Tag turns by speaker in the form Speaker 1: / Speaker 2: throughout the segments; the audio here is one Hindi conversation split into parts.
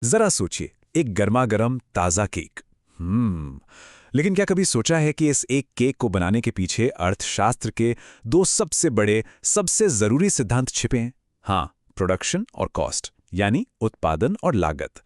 Speaker 1: जरा सोचिए, एक गर्मा गर्म ताज़ा केक। लेकिन क्या कभी सोचा है कि इस एक केक को बनाने के पीछे अर्थशास्त्र के दो सबसे बड़े, सबसे जरूरी सिद्धांत छिपे हैं? हाँ, प्रोडक्शन और कॉस्ट, यानी उत्पादन और लागत।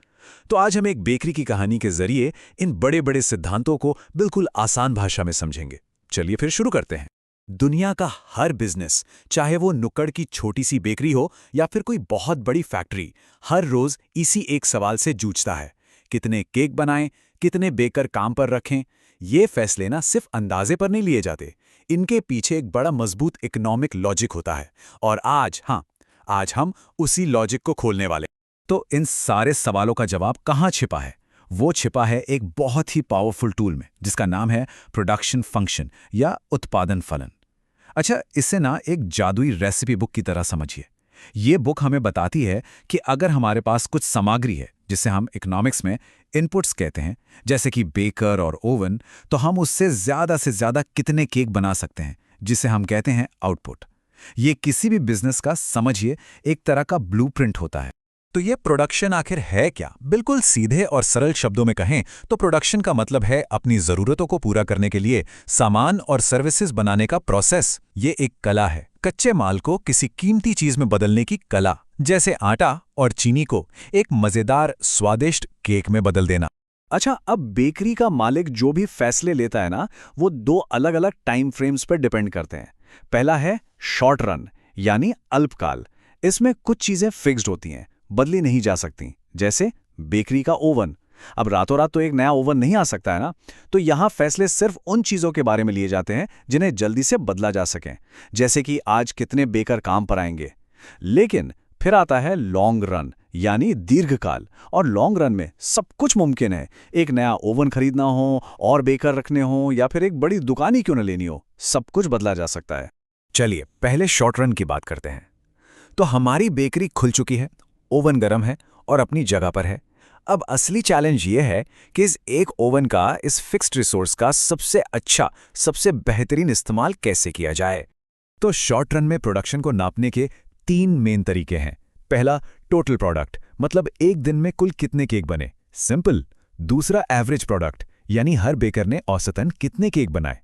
Speaker 1: तो आज हम एक बेकरी की कहानी के जरिए इन बड़े बड़े सिद्धांतों को बिल्कुल आसान भाषा में समझेंगे। चलिए फिर शुरू करते हैं। दुनिया का हर बिजनेस, चाहे वो नुक्कड़ की छोटी सी बेकरी हो या फिर कोई बहुत बड़ी फैक्ट्री, हर रोज इसी एक सवाल से जूझता है। कितने केक बनाएं, कितने बेकर काम पर रखें। ये फैसले ना सिर्फ अंदाजे पर नहीं लिए जाते, इनके पीछे एक बड़ा मजबूत इकोनॉमिक लॉजिक होता है। और आज हम उसी लॉजिक को खोलने वाले हैं। तो इन सारे सवालों का जवाब कहाँ छिपा है? वो छिपा है एक बहुत ही पावरफुल टूल में, जिसका नाम है प्रोडक्शन फंक्शन या उत्पादन फलन। अच्छा, इसे ना एक जादुई रेसिपी बुक की तरह समझिए। ये बुक हमें बताती है कि अगर हमारे पास कुछ सामग्री है, जिसे हम इकोनॉमिक्स में इनपुट्स कहते हैं, जैसे कि बेकर और ओवन, तो हम उससे ज़्यादा से ज़्यादा कितने केक बना सकते हैं, जिसे हम कहते हैं आउटपुट। ये किसी भी बिजनेस का, समझिए, एक तरह का ब्लूप्रिंट होता है। तो ये प्रोडक्शन आखिर है क्या? बिल्कुल सीधे और सरल शब्दों में कहें तो प्रोडक्शन का मतलब है अपनी ज़रूरतों को पूरा करने के लिए सामान और सर्विसेज बनाने का प्रोसेस। ये एक कला है, कच्चे माल को किसी कीमती चीज में बदलने की कला, जैसे आटा और चीनी को एक मजेदार स्वादिष्ट केक में बदल देना। अच्छा, अब बेकरी का मालिक जो भी फैसले लेता है ना, वो दो अलग अलग टाइम फ्रेम्स पर डिपेंड करते हैं। पहला है शॉर्ट रन, यानी अल्पकाल। इसमें कुछ चीजें फिक्स्ड होती हैं, बदली नहीं जा सकती, जैसे बेकरी का ओवन। अब रातों रात तो एक नया ओवन नहीं आ सकता है ना, तो यहाँ फैसले सिर्फ उन चीज़ों के बारे में लिए जाते हैं जिन्हें जल्दी से बदला जा सके, जैसे कि आज कितने बेकर काम पर आएंगे। लेकिन फिर आता है लॉन्ग रन, यानी दीर्घकाल। और लॉन्ग रन में सब कुछ मुमकिन है। एक नया ओवन खरीदना हो, और बेकर रखने हो, या फिर एक बड़ी दुकान ही क्यों न लेनी हो, सब कुछ बदला जा सकता है। चलिए पहले शॉर्ट रन की बात करते हैं। तो हमारी बेकरी खुल चुकी है, ओवन गर्म है और अपनी जगह पर है। अब असली चैलेंज ये है कि इस एक ओवन का, इस फिक्स्ड रिसोर्स का सबसे अच्छा, सबसे बेहतरीन इस्तेमाल कैसे किया जाए। तो शॉर्ट रन में प्रोडक्शन को नापने के तीन मेन तरीके हैं। पहला, टोटल प्रोडक्ट, मतलब एक दिन में कुल कितने केक बने, सिंपल। दूसरा, एवरेज प्रोडक्ट, यानी हर बेकर ने औसतन कितने केक बनाए।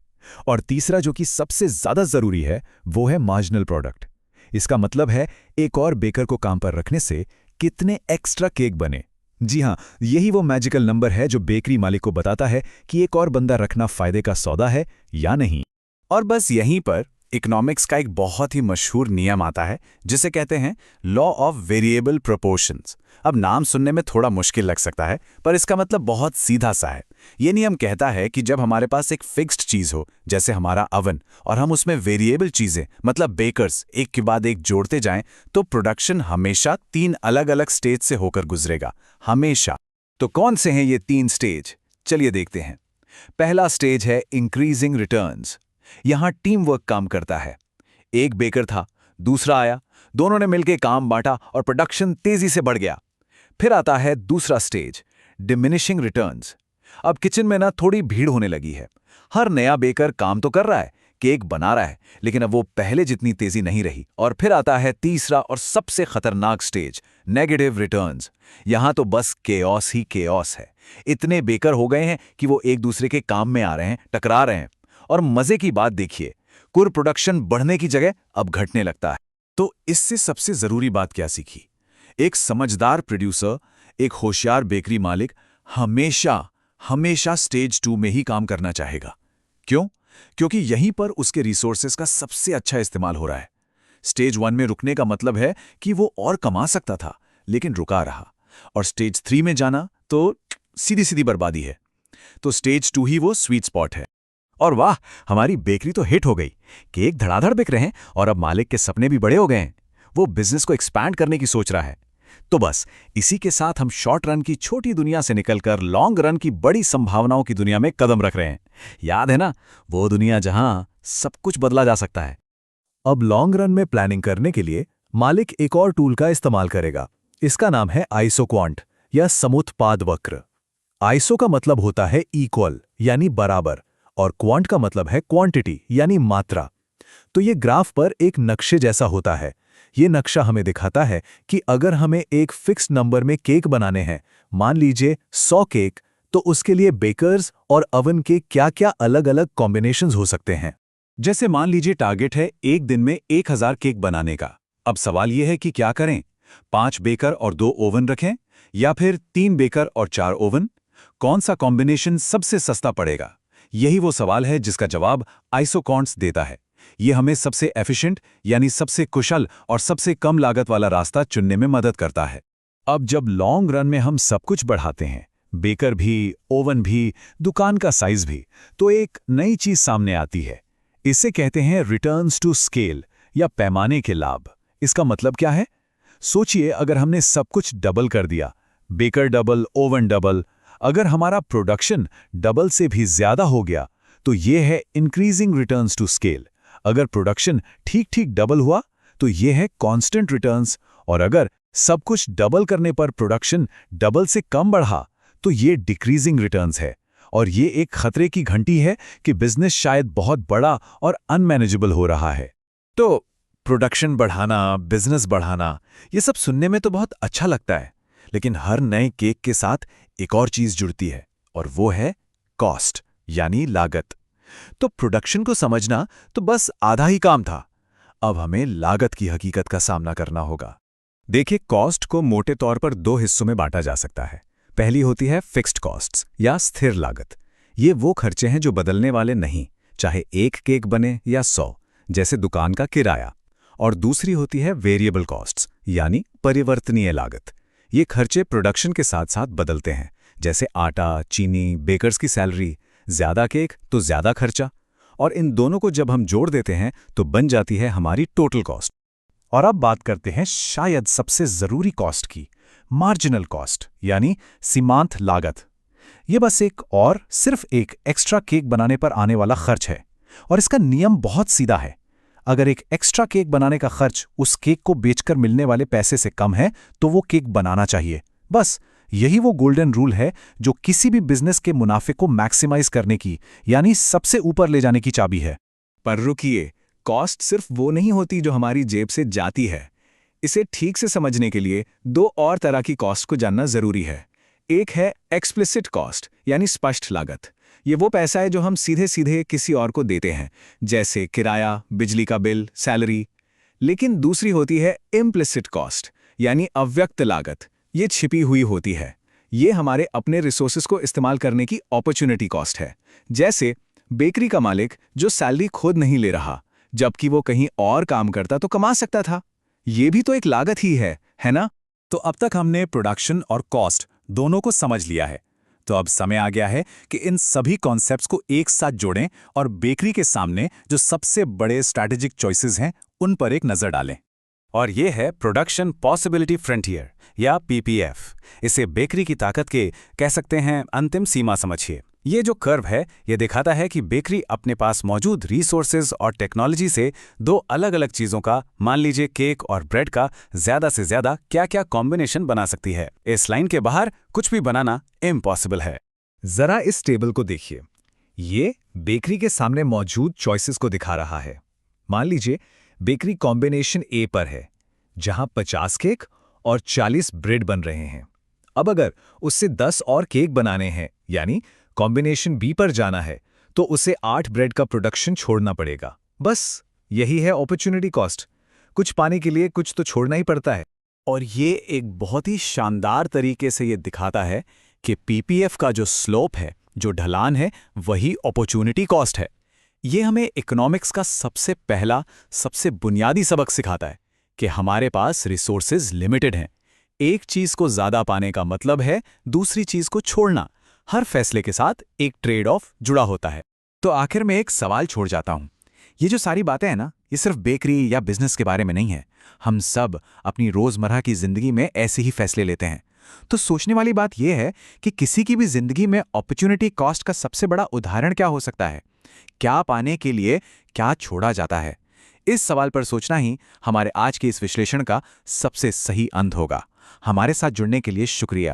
Speaker 1: और तीसरा, जो कि सबसे ज्यादा जरूरी है, वो है मार्जिनल प्रोडक्ट। इसका मतलब है एक और बेकर को काम पर रखने से कितने एक्स्ट्रा केक बने। जी हाँ, यही वो मैजिकल नंबर है जो बेकरी मालिक को बताता है कि एक और बंदा रखना फायदे का सौदा है या नहीं। और बस यहीं पर इकोनॉमिक्स का एक बहुत ही मशहूर नियम आता है, जिसे कहते हैं लॉ ऑफ वेरिएबल प्रोपोर्शंस। अब नाम सुनने में थोड़ा मुश्किल लग सकता है, पर इसका मतलब बहुत सीधा सा है। ये नियम कहता है कि जब हमारे पास एक फिक्स्ड चीज हो, जैसे हमारा अवन, और हम उसमें वेरिएबल चीजें, मतलब बेकर्स, एक के बाद एक जोड़ते जाएं, तो प्रोडक्शन हमेशा तीन अलग अलग स्टेज से होकर गुजरेगा, हमेशा। तो कौन से हैं ये तीन स्टेज? चलिए देखते हैं। पहला स्टेज है इंक्रीजिंग रिटर्न्स। यहां टीम वर्क काम करता है। एक बेकर था, दूसरा आया, दोनों ने मिलकर काम बांटा और प्रोडक्शन तेजी से बढ़ गया। फिर आता है दूसरा स्टेज, डिमिनिशिंग रिटर्न्स। अब किचन में ना थोड़ी भीड़ होने लगी है। हर नया बेकर काम तो कर रहा है, केक बना रहा है, लेकिन अब वो पहले जितनी तेजी नहीं रही। और फिर आता है तीसरा और सबसे खतरनाक स्टेज, नेगेटिव रिटर्न्स। यहां तो बस केओस ही केओस है। इतने बेकर हो गए हैं कि वो एक दूसरे के काम में आ रहे हैं, टकरा रहे हैं। और मजे की बात देखिए, कुल प्रोडक्शन बढ़ने की जगह अब घटने लगता है। तो इससे सबसे जरूरी बात क्या सीखी? एक समझदार प्रोड्यूसर, एक होशियार बेकरी मालिक हमेशा हमेशा स्टेज 2 में ही काम करना चाहेगा। क्यों? क्योंकि यहीं पर उसके रिसोर्सेज का सबसे अच्छा इस्तेमाल हो रहा है। स्टेज 1 में रुकने का मतलब है कि वो और कमा सकता था, लेकिन रुका रहा। और स्टेज 3 में जाना तो सीधी सीधी बर्बादी है। तो स्टेज 2 ही वो स्वीट स्पॉट है। और वाह, हमारी बेकरी तो हिट हो गई। केक धड़ाधड़ बिक रहे हैं और अब मालिक के सपने भी बड़े हो गए हैं। वो बिजनेस को एक्सपैंड करने की सोच रहा है। तो बस इसी के साथ हम शॉर्ट रन की छोटी दुनिया से निकलकर लॉन्ग रन की बड़ी संभावनाओं की दुनिया में कदम रख रहे हैं। याद है ना, वो दुनिया जहां सब कुछ बदला जा सकता है। अब लॉन्ग रन में प्लानिंग करने के लिए मालिक एक और टूल का इस्तेमाल करेगा। इसका नाम है आइसो क्वांट या समुत्पाद वक्र। आइसो का मतलब होता है इक्वल, यानी बराबर, और क्वांट का मतलब है क्वांटिटी, यानी मात्रा। तो ये ग्राफ पर एक नक्शे जैसा होता है।
Speaker 2: ये नक्शा हमें दिखाता है कि अगर हमें एक फिक्स नंबर में केक बनाने हैं, मान लीजिए 100 केक, तो उसके लिए बेकर्स और अवन के क्या-क्या अलग-अलग कॉम्बिनेशंस हो सकते हैं।
Speaker 1: जैसे मान लीजिए टारगेट है एक दिन में 1000 केक बनाने का। अब सवाल यह है कि क्या करें? 5 बेकर और 2 ओवन रखें या फिर 3 बेकर और 4 ओवन? कौन सा कॉम्बिनेशन सबसे सस्ता पड़ेगा? यही वो सवाल है जिसका जवाब आइसोकॉन्ट्स देता है। ये हमें सबसे एफिशिएंट यानी सबसे कुशल और सबसे कम लागत वाला रास्ता चुनने में मदद करता है। अब जब लॉन्ग रन में हम सब कुछ बढ़ाते हैं, बेकर भी, ओवन भी, दुकान का साइज भी, तो एक नई चीज सामने आती है। इसे कहते हैं रिटर्न्स टू स्केल या पैमाने के लाभ। इसका मतलब क्या है? सोचिए अगर हमने सब कुछ डबल कर दिया, बेकर डबल, ओवन डबल, अगर हमारा प्रोडक्शन डबल से भी ज्यादा हो गया, तो ये है इंक्रीजिंग रिटर्न्स टू स्केल। अगर प्रोडक्शन ठीक-ठीक डबल हुआ, तो ये है कांस्टेंट रिटर्न्स, और अगर सब कुछ डबल करने पर प्रोडक्शन डबल से कम बढ़ा, तो ये डिक्रीजिंग रिटर्न्स है। और ये एक खतरे की घंटी है कि बिजनेस शायद बहुत बड़ा और अनमैनेजेबल हो रहा है। तो प्रोडक्शन बढ़ाना, बिजनेस बढ़ाना, ये सब सुनने में तो बहुत अच्छा लगता है, लेकिन हर नए केक के साथ एक और चीज जुड़ती है, और वो है कॉस्ट यानी लागत। तो प्रोडक्शन को समझना तो बस आधा ही काम था। अब हमें लागत की हकीकत का सामना करना होगा। देखिए, कॉस्ट को मोटे तौर पर 2 हिस्सों में बांटा जा सकता है। पहली होती है फिक्स्ड कॉस्ट्स या स्थिर लागत। ये वो खर्चे हैं जो बदलने वाले नहीं, चाहे एक केक बने या 100, जैसे दुकान का किराया। और दूसरी होती है वेरिएबल कॉस्ट्स यानी परिवर्तनीय लागत। ये खर्चे प्रोडक्शन के साथ साथ बदलते हैं, जैसे आटा, चीनी, बेकर्स की सैलरी। ज्यादा केक तो ज्यादा खर्चा, और इन दोनों को जब हम जोड़ देते हैं तो बन जाती है हमारी टोटल कॉस्ट। और अब बात करते हैं शायद सबसे जरूरी कॉस्ट की, मार्जिनल कॉस्ट यानी सीमांत लागत। ये बस सिर्फ एक एक्स्ट्रा केक बनाने पर आने वाला खर्च है, और इसका नियम बहुत सीधा है। अगर एक एक्स्ट्रा केक बनाने का खर्च उस केक को बेचकर मिलने वाले पैसे से कम है, तो वो केक बनाना चाहिए। बस यही वो गोल्डन रूल है जो किसी भी बिजनेस के मुनाफे को मैक्सिमाइज करने की यानी सबसे ऊपर ले जाने की चाबी है।
Speaker 3: पर रुकिए, कॉस्ट सिर्फ वो नहीं होती जो हमारी जेब से जाती है। इसे ठीक से समझने के लिए 2 और तरह की कॉस्ट को जानना जरूरी है। एक है एक्सप्लिसिट कॉस्ट यानी स्पष्ट लागत। ये वो पैसा है जो हम सीधे सीधे किसी और को देते हैं, जैसे किराया, बिजली का बिल, सैलरी। लेकिन दूसरी होती है इम्प्लिसिट कॉस्ट यानी अव्यक्त लागत। ये छिपी हुई होती है। ये हमारे अपने रिसोर्सेज को इस्तेमाल करने की अपॉर्चुनिटी कॉस्ट है। जैसे बेकरी का मालिक जो सैलरी खुद नहीं ले रहा, जबकि वो कहीं और काम करता तो कमा सकता था। ये भी तो एक लागत ही है ना?
Speaker 1: तो अब तक हमने प्रोडक्शन और कॉस्ट दोनों को समझ लिया है। तो अब समय आ गया है कि इन सभी कॉन्सेप्ट्स को एक साथ जोड़ें और बेकरी के सामने जो सबसे बड़े स्ट्रैटेजिक चॉइसेस हैं, उन पर एक नजर डालें। और ये है प्रोडक्शन पॉसिबिलिटी फ्रंटियर या पीपीएफ। इसे बेकरी की ताकत के कह सकते हैं अंतिम सीमा समझिए। ये जो कर्व है, ये दिखाता है कि बेकरी अपने पास मौजूद रिसोर्सेज और टेक्नोलॉजी से 2 अलग-अलग चीजों का, मान लीजिए केक और ब्रेड का, ज्यादा से ज्यादा क्या-क्या कॉम्बिनेशन बना सकती है। इस लाइन के बाहर कुछ भी बनाना इम्पॉसिबल है।
Speaker 2: जरा इस टेबल को देखिए। ये बेकरी के सामने मौजूद चॉइसेस को दिखा रहा है। मान लीजिए बेकरी कॉम्बिनेशन ए पर है, जहां 50 केक और 40 ब्रेड बन रहे हैं। अब अगर उससे 10 और केक बनाने हैं, यानी कॉम्बिनेशन बी पर जाना है, तो उसे 8 ब्रेड का प्रोडक्शन छोड़ना पड़ेगा। बस यही है अपॉर्चुनिटी कॉस्ट। कुछ पाने के लिए कुछ तो छोड़ना ही पड़ता है।
Speaker 1: और ये एक बहुत ही शानदार तरीके से ये दिखाता है कि पीपीएफ का जो स्लोप है, जो ढलान है, वही अपॉर्चुनिटी कॉस्ट है। ये हमें इकोनॉमिक्स का सबसे पहला, सबसे बुनियादी सबक सिखाता है कि हमारे पास रिसोर्सेज लिमिटेड हैं। एक चीज को ज्यादा पाने का मतलब है दूसरी चीज को छोड़ना। हर फैसले के साथ एक ट्रेड ऑफ जुड़ा होता है। तो आखिर में एक सवाल छोड़ जाता हूं। ये जो सारी बातें हैं ना, ये सिर्फ बेकरी या बिजनेस के बारे में नहीं है। हम सब अपनी रोजमर्रा की जिंदगी में ऐसे ही फैसले लेते हैं। तो सोचने वाली बात यह है कि किसी की भी जिंदगी में अपॉर्चुनिटी कॉस्ट का सबसे बड़ा उदाहरण क्या हो सकता है? क्या पाने के लिए क्या छोड़ा जाता है? इस सवाल पर सोचना ही हमारे आज के इस विश्लेषण का सबसे सही अंत होगा। हमारे साथ जुड़ने के लिए शुक्रिया।